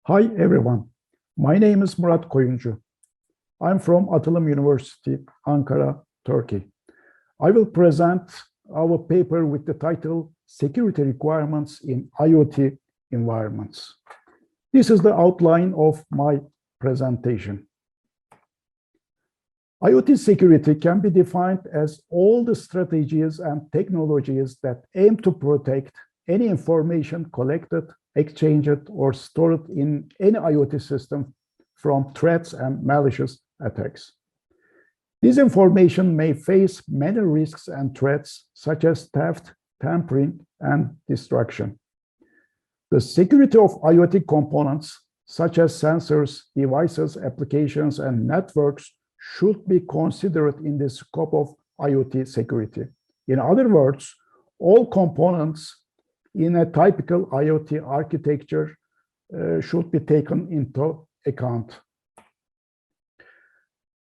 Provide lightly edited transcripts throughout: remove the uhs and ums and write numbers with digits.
Hi everyone, my name is Murat Koyuncu. I'm from Atilim University, Ankara, Turkey. I will present our paper with the title Security Requirements in IoT Environments. This is the outline of my presentation. IoT security can be defined as all the strategies and technologies that aim to protect any information collected, exchanged, or stored in any IoT system from threats and malicious attacks. This information may face many risks and threats, such as theft, tampering, and destruction. The security of IoT components, such as sensors, devices, applications, and networks, should be considered in the scope of IoT security. In other words, all components in a typical IoT architecture should be taken into account.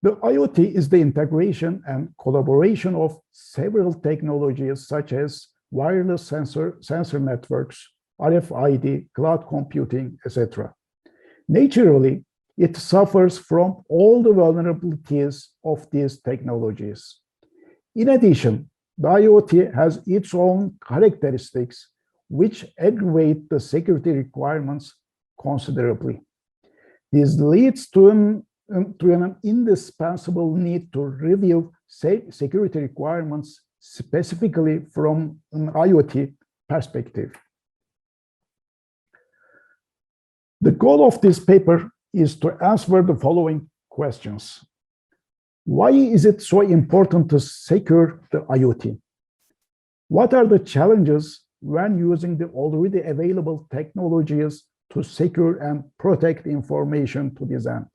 The IoT is the integration and collaboration of several technologies such as wireless sensor networks, RFID, cloud computing, etc. Naturally, it suffers from all the vulnerabilities of these technologies. In addition, the IoT has its own characteristics which aggravate the security requirements considerably. This leads to an indispensable need to review security requirements specifically from an IoT perspective. The goal of this paper is to answer the following questions. Why is it so important to secure the IoT? What are the challenges when using the already available technologies to secure and protect information to this end?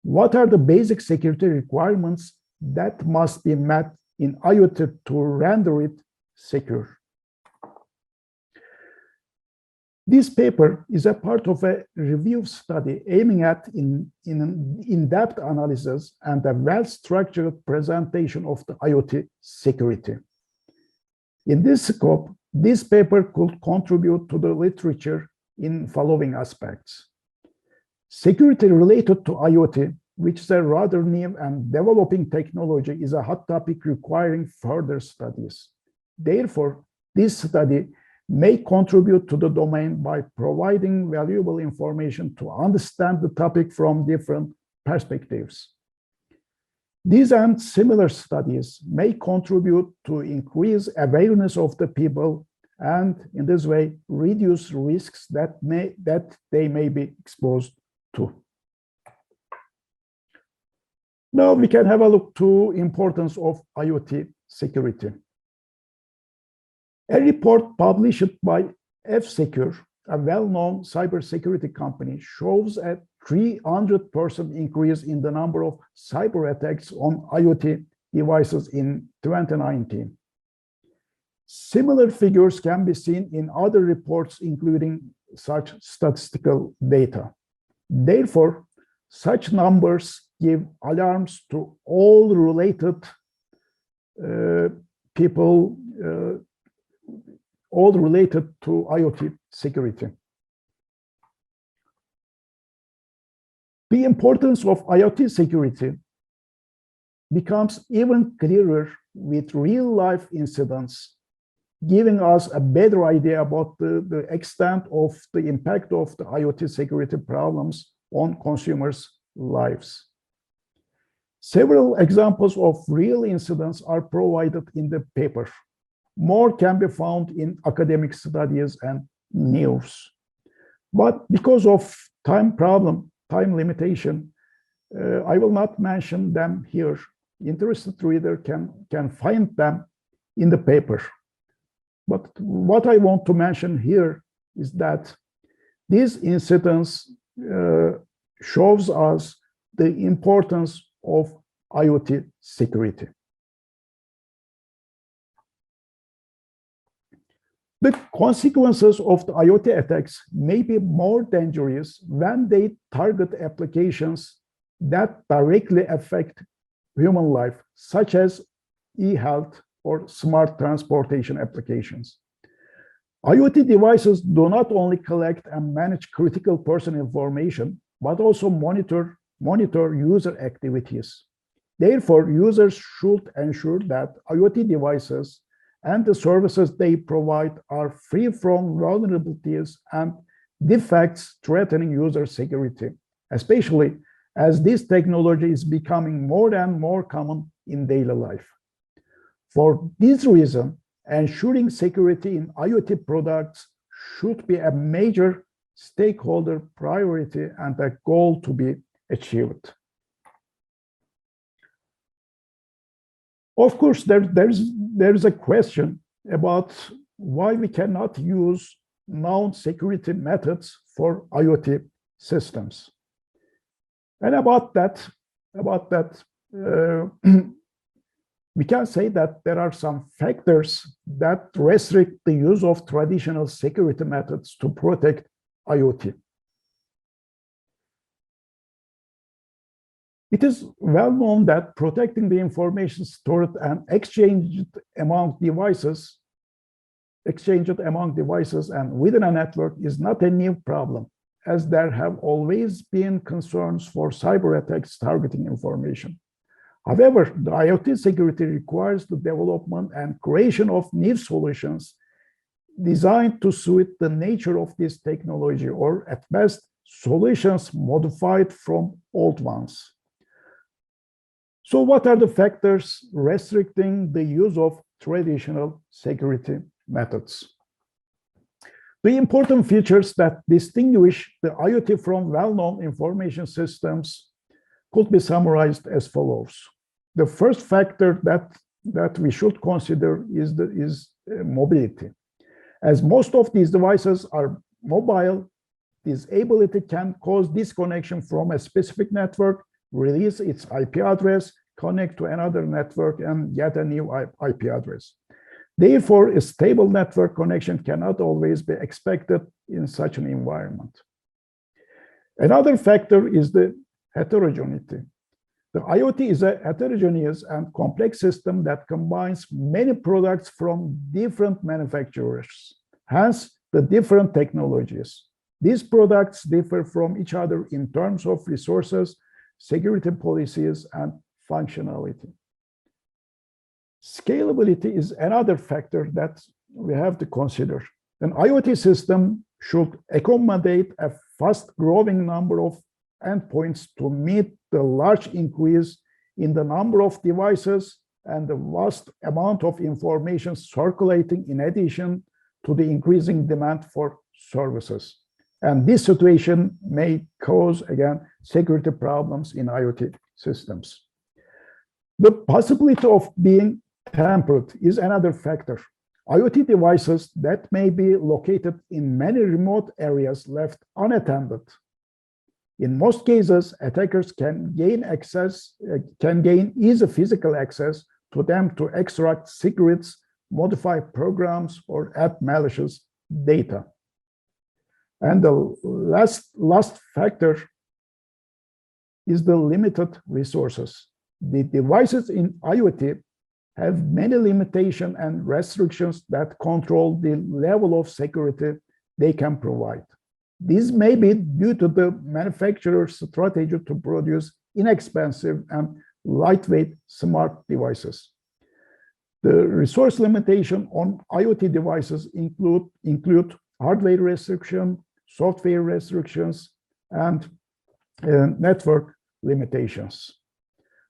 What are the basic security requirements that must be met in IoT to render it secure? This paper is a part of a review study aiming at in-depth analysis and a well-structured presentation of the IoT security. In this scope, this paper could contribute to the literature in following aspects. Security related to IoT, which is a rather new and developing technology, is a hot topic requiring further studies. Therefore, this study may contribute to the domain by providing valuable information to understand the topic from different perspectives. These and similar studies may contribute to increase awareness of the people and, in this way, reduce risks that they may be exposed to. Now we can have a look to importance of IoT security. A report published by F-Secure, a well-known cybersecurity company, shows a 300% increase in the number of cyber attacks on IoT devices in 2019. Similar figures can be seen in other reports, including such statistical data. Therefore, such numbers give alarms to all related people, all related to IoT security. The importance of IoT security becomes even clearer with real-life incidents, giving us a better idea about the extent of the impact of the IoT security problems on consumers' lives. Several examples of real incidents are provided in the paper. More can be found in academic studies and news. But because of time limitation, I will not mention them here. Interested reader can find them in the paper. But what I want to mention here is that these incidents shows us the importance of IoT security. The consequences of the IoT attacks may be more dangerous when they target applications that directly affect human life, such as e-health or smart transportation applications. IoT devices do not only collect and manage critical person information, but also monitor user activities. Therefore, users should ensure that IoT devices and the services they provide are free from vulnerabilities and defects threatening user security, especially as this technology is becoming more and more common in daily life. For this reason, ensuring security in IoT products should be a major stakeholder priority and a goal to be achieved. Of course, there's a question about why we cannot use known security methods for IoT systems. And about that, we can say that there are some factors that restrict the use of traditional security methods to protect IoT. It is well known that protecting the information stored and exchanged among devices and within a network is not a new problem, as there have always been concerns for cyber attacks targeting information. However, the IoT security requires the development and creation of new solutions designed to suit the nature of this technology, or at best, solutions modified from old ones. So what are the factors restricting the use of traditional security methods? The important features that distinguish the IoT from well-known information systems could be summarized as follows. The first factor that we should consider is mobility. As most of these devices are mobile, this ability can cause disconnection from a specific network, release its IP address, connect to another network, and get a new IP address. Therefore, a stable network connection cannot always be expected in such an environment. Another factor is the heterogeneity. The IoT is a heterogeneous and complex system that combines many products from different manufacturers, hence the different technologies. These products differ from each other in terms of resources, security policies, and functionality. Scalability is another factor that we have to consider. An IoT system should accommodate a fast-growing number of endpoints to meet the large increase in the number of devices and the vast amount of information circulating, in addition to the increasing demand for services. And this situation may cause, again, security problems in IoT systems. The possibility of being tampered is another factor. IoT devices that may be located in many remote areas left unattended. In most cases, attackers can gain easy physical access to them to extract secrets, modify programs, or add malicious data. And the last factor is the limited resources. The devices in IoT have many limitations and restrictions that control the level of security they can provide. This may be due to the manufacturer's strategy to produce inexpensive and lightweight smart devices. The resource limitation on IoT devices include hardware restriction, software restrictions, and network limitations.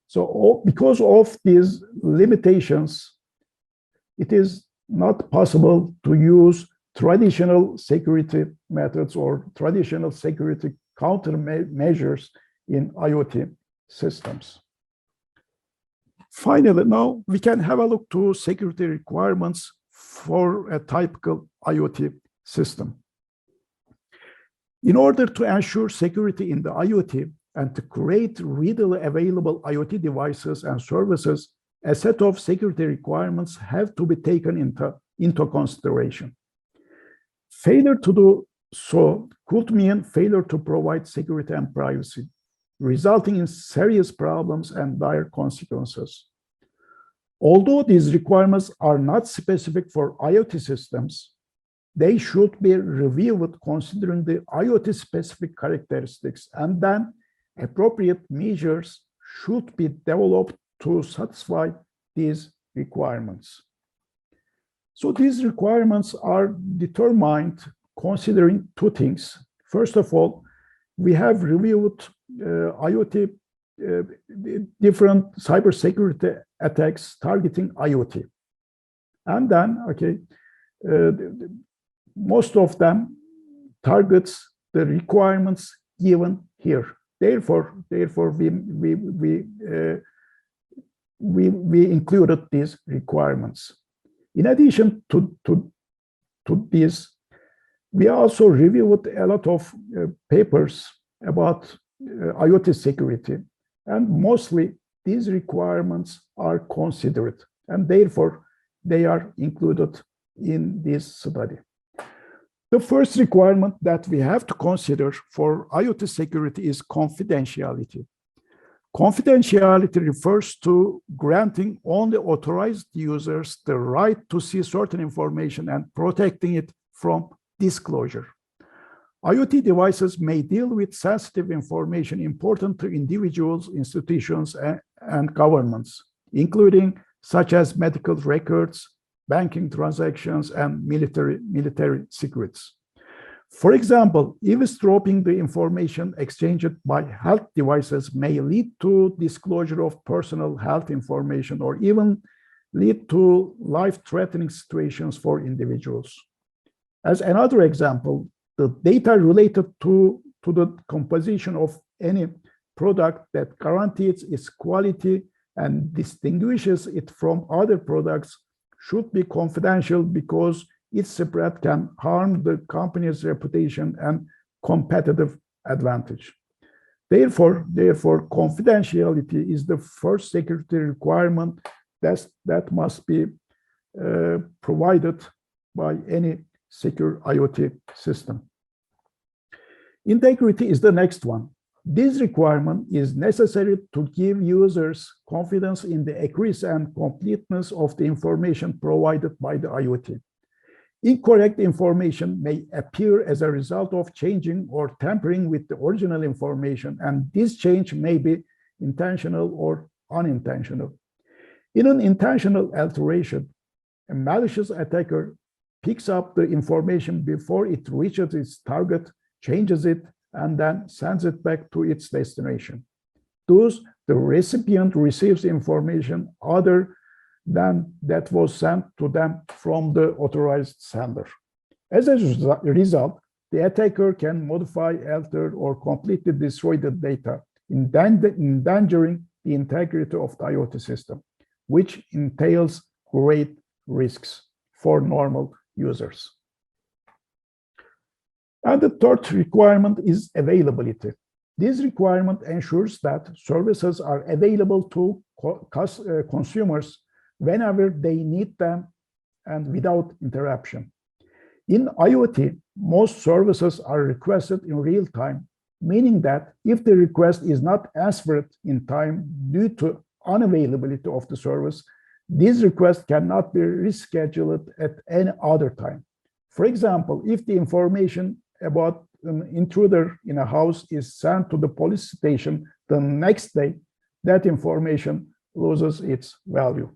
So because of these limitations, it is not possible to use traditional security methods or traditional security countermeasures in IoT systems. Finally, now we can have a look to security requirements for a typical IoT system. In order to ensure security in the IoT and to create readily available IoT devices and services, a set of security requirements have to be taken into consideration. Failure to do so could mean failure to provide security and privacy, resulting in serious problems and dire consequences. Although these requirements are not specific for IoT systems, they should be reviewed considering the IoT specific characteristics, and then appropriate measures should be developed to satisfy these requirements. So these requirements are determined considering two things. First of all, we have reviewed IoT, different cybersecurity attacks targeting IoT. And then, okay, most of them targets the requirements given here. Therefore, we included these requirements. In addition to this, we also reviewed a lot of papers about IoT security, and mostly these requirements are considered, and therefore they are included in this study. The first requirement that we have to consider for IoT security is confidentiality. Confidentiality refers to granting only authorized users the right to see certain information and protecting it from disclosure. IoT devices may deal with sensitive information important to individuals, institutions, and governments, including such as medical records, banking transactions, and military secrets. For example, eavesdropping the information exchanged by health devices may lead to disclosure of personal health information or even lead to life-threatening situations for individuals. As another example, the data related to the composition of any product that guarantees its quality and distinguishes it from other products should be confidential because its spread can harm the company's reputation and competitive advantage. Therefore, confidentiality is the first security requirement that must be provided by any secure IoT system. Integrity is the next one. This requirement is necessary to give users confidence in the accuracy and completeness of the information provided by the IoT. Incorrect information may appear as a result of changing or tampering with the original information, and this change may be intentional or unintentional. In an intentional alteration, a malicious attacker picks up the information before it reaches its target, changes it, and then sends it back to its destination. Thus, the recipient receives information other than that was sent to them from the authorized sender. As a result, the attacker can modify, alter, or completely destroy the data, endangering the integrity of the IoT system, which entails great risks for normal users. And the third requirement is availability. This requirement ensures that services are available to consumers whenever they need them and without interruption. In IoT, most services are requested in real time, meaning that if the request is not answered in time due to unavailability of the service, this request cannot be rescheduled at any other time. For example, if the information about an intruder in a house is sent to the police station the next day, that information loses its value.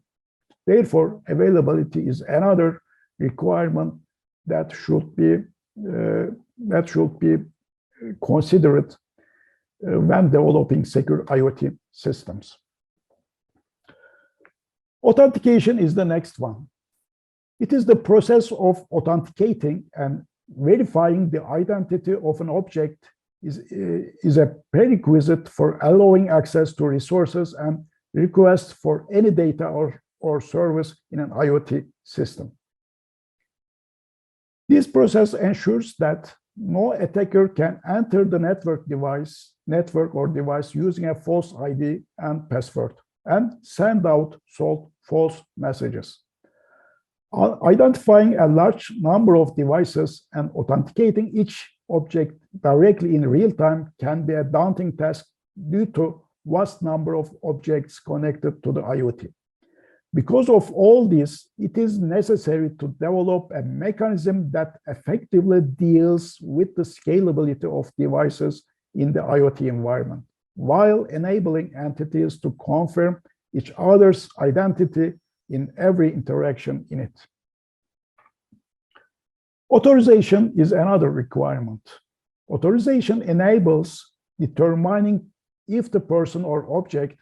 Therefore, availability is another requirement that should be considered when developing secure IoT systems. Authentication is the next one. It is the process of authenticating and verifying the identity of an object is a prerequisite for allowing access to resources and requests for any data or service in an IoT system. This process ensures that no attacker can enter the network or device using a false ID and password and send out false messages. Identifying a large number of devices and authenticating each object directly in real time can be a daunting task due to vast number of objects connected to the IoT. Because of all this, it is necessary to develop a mechanism that effectively deals with the scalability of devices in the IoT environment, while enabling entities to confirm each other's identity in every interaction in it. Authorization is another requirement. Authorization enables determining if the person or object,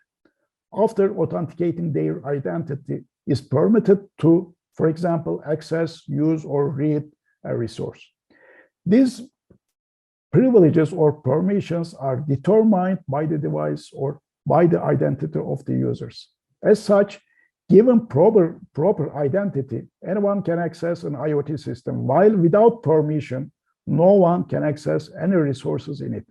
after authenticating their identity, is permitted to, for example, access, use, or read a resource. These privileges or permissions are determined by the device or by the identity of the users. As such, given proper identity, anyone can access an IoT system, while without permission, no one can access any resources in it.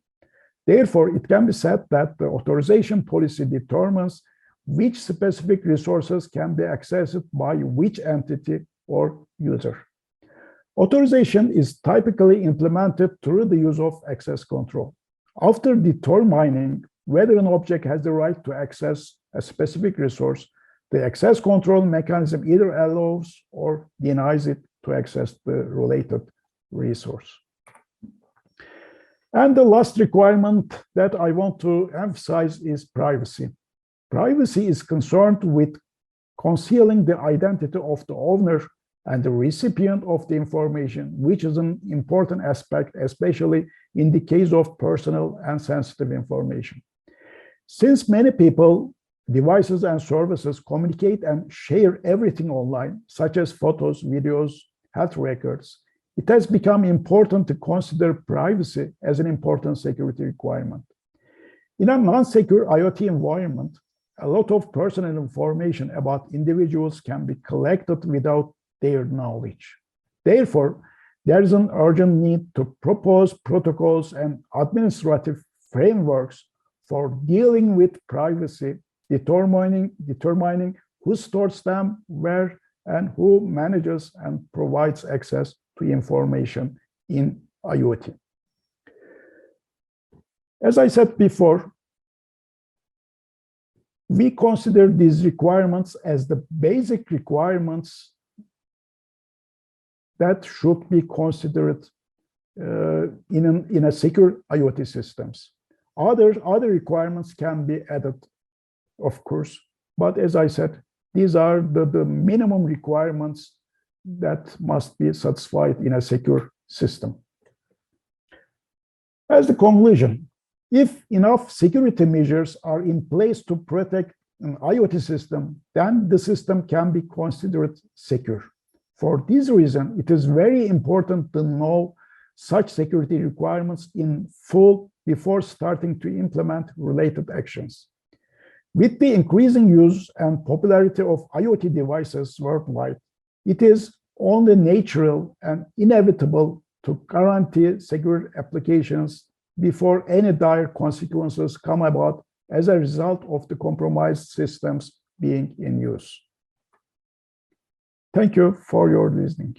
Therefore, it can be said that the authorization policy determines which specific resources can be accessed by which entity or user. Authorization is typically implemented through the use of access control. After determining whether an object has the right to access a specific resource, the access control mechanism either allows or denies it to access the related resource. And the last requirement that I want to emphasize is privacy. Privacy is concerned with concealing the identity of the owner and the recipient of the information, which is an important aspect, especially in the case of personal and sensitive information. Since many people, devices, and services communicate and share everything online, such as photos, videos, health records, it has become important to consider privacy as an important security requirement. In a non-secure IoT environment, a lot of personal information about individuals can be collected without their knowledge. Therefore, there is an urgent need to propose protocols and administrative frameworks for dealing with privacy, determining who stores them, where, and who manages and provides access to information in IoT. As I said before, we consider these requirements as the basic requirements that should be considered in a secure IoT systems. Other requirements can be added, of course, but as I said, these are the minimum requirements that must be satisfied in a secure system. As the conclusion, if enough security measures are in place to protect an IoT system, then the system can be considered secure. For this reason, it is very important to know such security requirements in full before starting to implement related actions. With the increasing use and popularity of IoT devices worldwide, it is only natural and inevitable to guarantee secure applications before any dire consequences come about as a result of the compromised systems being in use. Thank you for your listening.